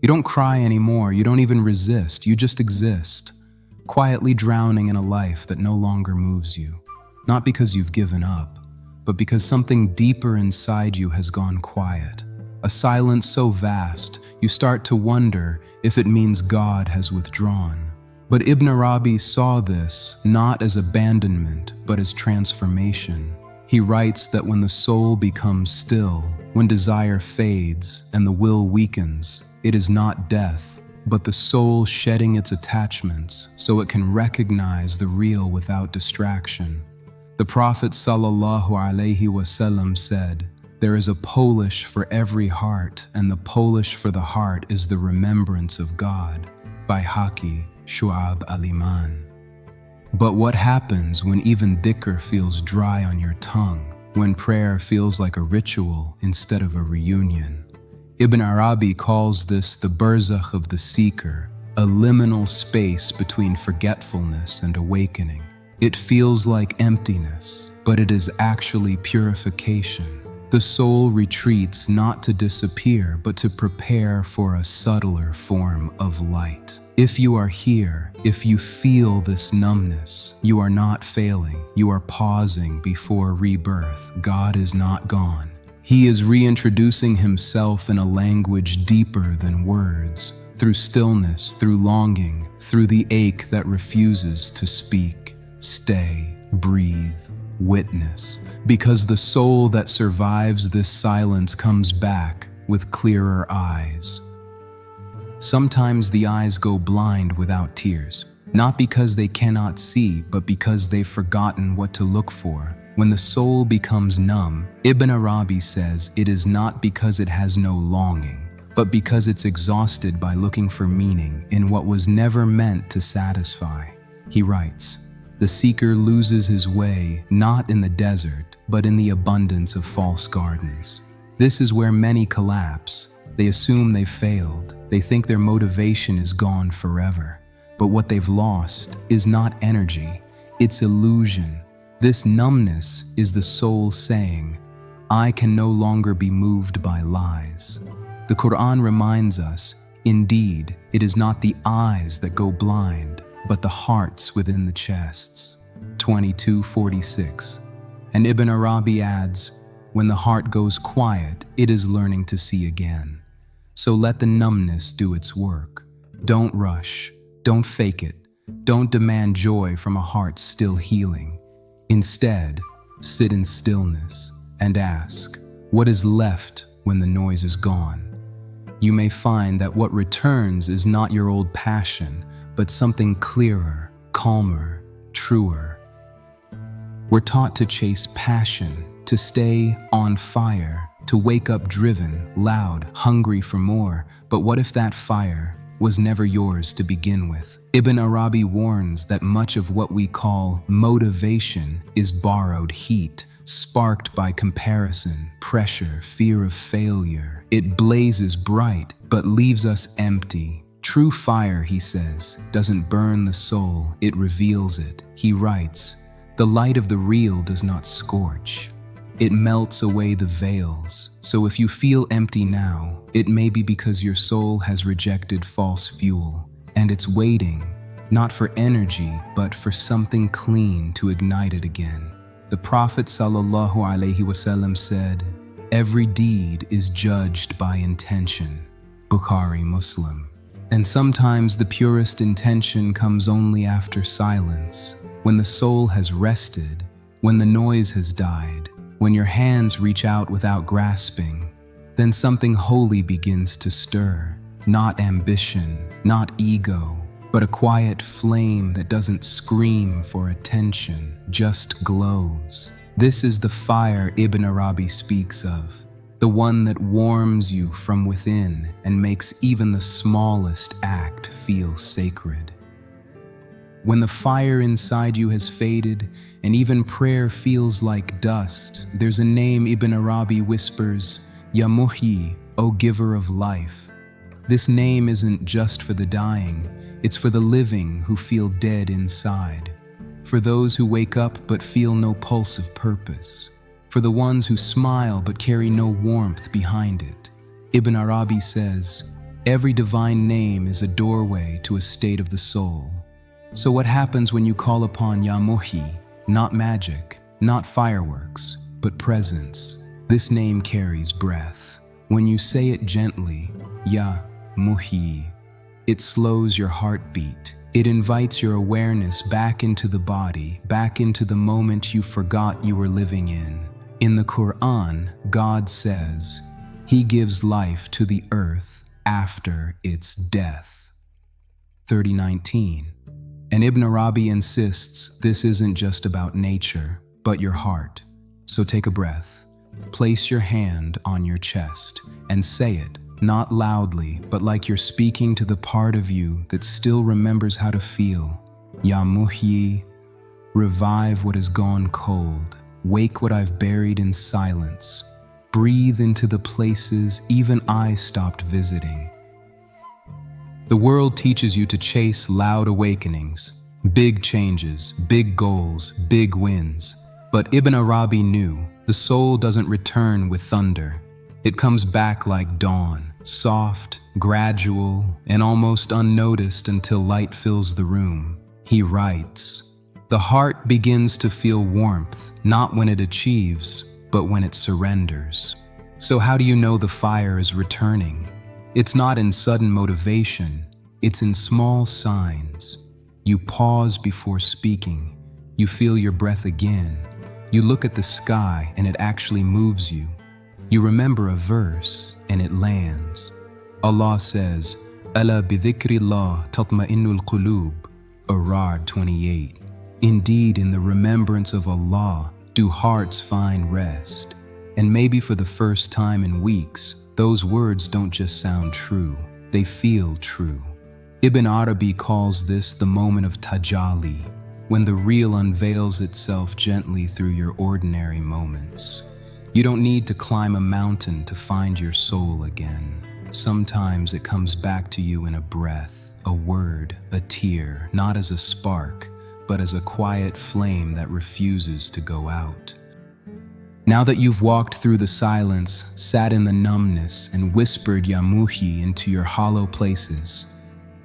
You don't cry anymore, you don't even resist, you just exist, quietly drowning in a life that no longer moves you. Not because you've given up, but because something deeper inside you has gone quiet. A silence so vast, you start to wonder if it means God has withdrawn. But Ibn Arabi saw this not as abandonment, but as transformation. He writes that when the soul becomes still, when desire fades and the will weakens, it is not death, but the soul shedding its attachments so it can recognize the real without distraction. The Prophet ﷺ said, "There is a polish for every heart, and the polish for the heart is the remembrance of God." By Haki, Shu'ab al-Iman. But what happens when even dhikr feels dry on your tongue, when prayer feels like a ritual instead of a reunion? Ibn Arabi calls this the barzakh of the seeker, a liminal space between forgetfulness and awakening. It feels like emptiness, but it is actually purification. The soul retreats not to disappear, but to prepare for a subtler form of light. If you are here, if you feel this numbness, you are not failing. You are pausing before rebirth. God is not gone. He is reintroducing himself in a language deeper than words, through stillness, through longing, through the ache that refuses to speak. Stay, breathe, witness, because the soul that survives this silence comes back with clearer eyes. Sometimes the eyes go blind without tears, not because they cannot see, but because they've forgotten what to look for. When the soul becomes numb, Ibn Arabi says it is not because it has no longing, but because it's exhausted by looking for meaning in what was never meant to satisfy. He writes, "The seeker loses his way not in the desert, but in the abundance of false gardens." This is where many collapse. They assume they've failed. They think their motivation is gone forever. But what they've lost is not energy, it's illusion. This numbness is the soul saying, "I can no longer be moved by lies." The Quran reminds us, indeed, it is not the eyes that go blind, but the hearts within the chests. 22:46. And Ibn Arabi adds, "When the heart goes quiet, it is learning to see again." So let the numbness do its work. Don't rush, don't fake it, don't demand joy from a heart still healing. Instead, sit in stillness and ask, what is left when the noise is gone? You may find that what returns is not your old passion, but something clearer, calmer, truer. We're taught to chase passion, to stay on fire, to wake up driven, loud, hungry for more. But what if that fire was never yours to begin with? Ibn Arabi warns that much of what we call motivation is borrowed heat, sparked by comparison, pressure, fear of failure. It blazes bright, but leaves us empty. True fire, he says, doesn't burn the soul, it reveals it. He writes, "The light of the real does not scorch. It melts away the veils." So if you feel empty now, it may be because your soul has rejected false fuel, and it's waiting, not for energy, but for something clean to ignite it again. The Prophet ﷺ said, "Every deed is judged by intention." Bukhari, Muslim. And sometimes the purest intention comes only after silence, when the soul has rested, when the noise has died, when your hands reach out without grasping. Then something holy begins to stir, not ambition, not ego, but a quiet flame that doesn't scream for attention, just glows. This is the fire Ibn Arabi speaks of, the one that warms you from within and makes even the smallest act feel sacred. When the fire inside you has faded and even prayer feels like dust, there's a name Ibn Arabi whispers, Ya Muhyi, O giver of life. This name isn't just for the dying, it's for the living who feel dead inside, for those who wake up but feel no pulse of purpose, for the ones who smile but carry no warmth behind it. Ibn Arabi says, Every divine name is a doorway to a state of the soul. So what happens when you call upon Ya Muhyi? Not magic, not fireworks, but presence. This name carries breath. When you say it gently, Ya Muhyi, it slows your heartbeat. It invites your awareness back into the body, back into the moment you forgot you were living in. In the Quran, God says, He gives life to the earth after its death. 30:19. And Ibn Arabi insists this isn't just about nature, but your heart. So take a breath, place your hand on your chest, and say it, not loudly, but like you're speaking to the part of you that still remembers how to feel. Ya Muhyi, revive what has gone cold, wake what I've buried in silence, breathe into the places even I stopped visiting. The world teaches you to chase loud awakenings, big changes, big goals, big wins. But Ibn Arabi knew the soul doesn't return with thunder. It comes back like dawn, soft, gradual, and almost unnoticed until light fills the room. He writes, the heart begins to feel warmth, not when it achieves, but when it surrenders. So how do you know the fire is returning? It's not in sudden motivation, it's in small signs. You pause before speaking, you feel your breath again, you look at the sky and it actually moves you. You remember a verse and it lands. Allah says, Ala bi dhikrillah tatma'innul qulub, Arad 28. Indeed, in the remembrance of Allah do hearts find rest. And maybe for the first time in weeks, those words don't just sound true, they feel true. Ibn Arabi calls this the moment of tajalli, when the real unveils itself gently through your ordinary moments. You don't need to climb a mountain to find your soul again. Sometimes it comes back to you in a breath, a word, a tear, not as a spark, but as a quiet flame that refuses to go out. Now that you've walked through the silence, sat in the numbness, and whispered Ya Muhyi into your hollow places,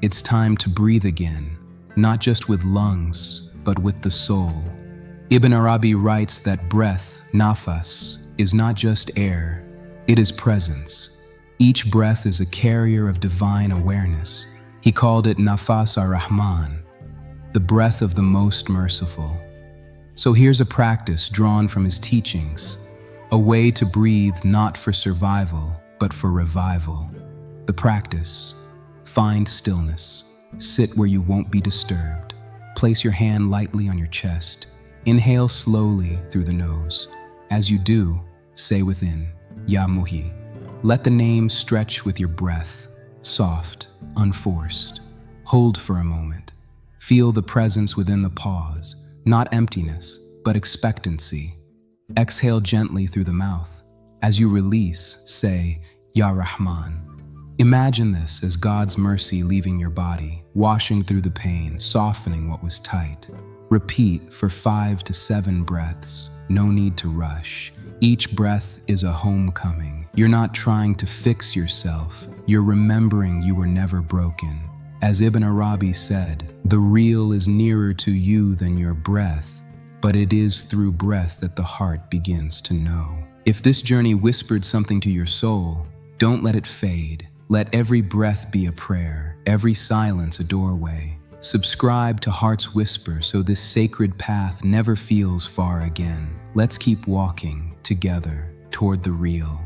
it's time to breathe again, not just with lungs, but with the soul. Ibn Arabi writes that breath, nafas, is not just air, it is presence. Each breath is a carrier of divine awareness. He called it nafas ar-Rahman, the breath of the most merciful. So here's a practice drawn from his teachings, a way to breathe not for survival, but for revival. The practice: find stillness, sit where you won't be disturbed, place your hand lightly on your chest, inhale slowly through the nose. As you do, say within, Ya Muhyi. Let the name stretch with your breath, soft, unforced. Hold for a moment. Feel the presence within the pause, not emptiness, but expectancy. Exhale gently through the mouth. As you release, say, Ya Rahman. Imagine this as God's mercy leaving your body, washing through the pain, softening what was tight. Repeat for 5 to 7 breaths. No need to rush. Each breath is a homecoming. You're not trying to fix yourself. You're remembering you were never broken. As Ibn Arabi said, the real is nearer to you than your breath, but it is through breath that the heart begins to know. If this journey whispered something to your soul, don't let it fade. Let every breath be a prayer, every silence a doorway. Subscribe to Heart's Whisper so this sacred path never feels far again. Let's keep walking together toward the real.